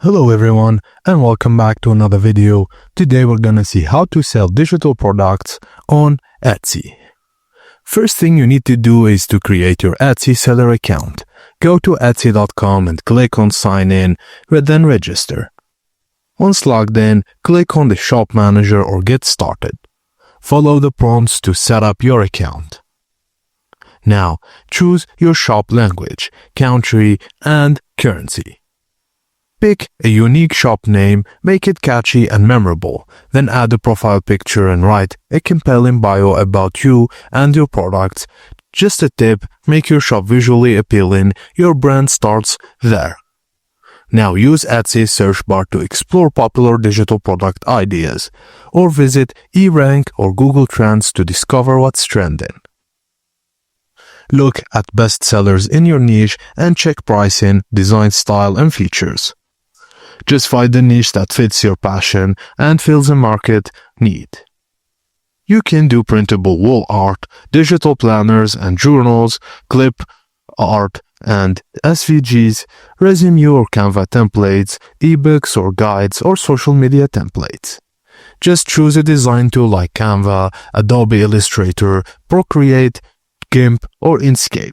Hello everyone and welcome back to another video. Today we're gonna see how to sell digital products on Etsy. First thing you need to do is to create your Etsy seller account. Go to etsy.com and click on sign in, then register. Once logged in, click on the shop manager or get started. Follow the prompts to set up your account. Now choose your shop language, country and currency. Pick a unique shop name, make it catchy and memorable, then add a profile picture and write a compelling bio about you and your products. Just a tip, make your shop visually appealing, your brand starts there. Now use Etsy's search bar to explore popular digital product ideas, or visit eRank or Google Trends to discover what's trending. Look at best sellers in your niche and check pricing, design style and features. Just find the niche that fits your passion and fills a market need. You can do printable wall art, digital planners and journals, clip art and SVGs, resume or Canva templates, ebooks or guides or social media templates. Just choose a design tool like Canva, Adobe Illustrator, Procreate, GIMP or Inkscape.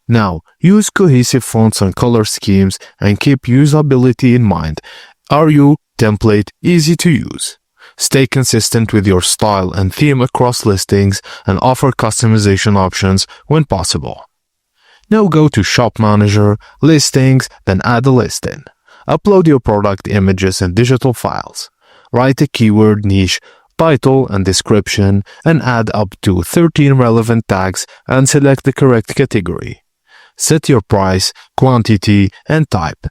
Now, use cohesive fonts and color schemes and keep usability in mind. Are your template easy to use? Stay consistent with your style and theme across listings and offer customization options when possible. Now go to Shop Manager, Listings, then add a listing. Upload your product images and digital files. Write a keyword niche, title and description, and add up to 13 relevant tags and select the correct category. Set your price, quantity, and type.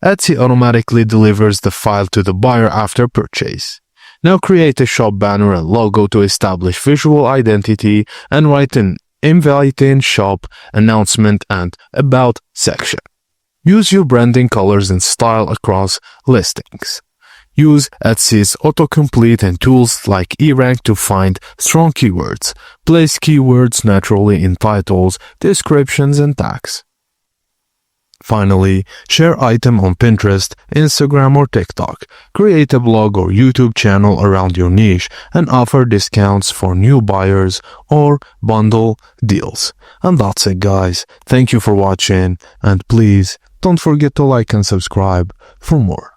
Etsy automatically delivers the file to the buyer after purchase. Now create a shop banner and logo to establish visual identity and write an inviting shop announcement and about section. Use your branding colors and style across listings. Use Etsy's autocomplete and tools like eRank to find strong keywords. Place keywords naturally in titles, descriptions, and tags. Finally, share item on Pinterest, Instagram, or TikTok. Create a blog or YouTube channel around your niche and offer discounts for new buyers or bundle deals. And that's it, guys. Thank you for watching, and please don't forget to like and subscribe for more.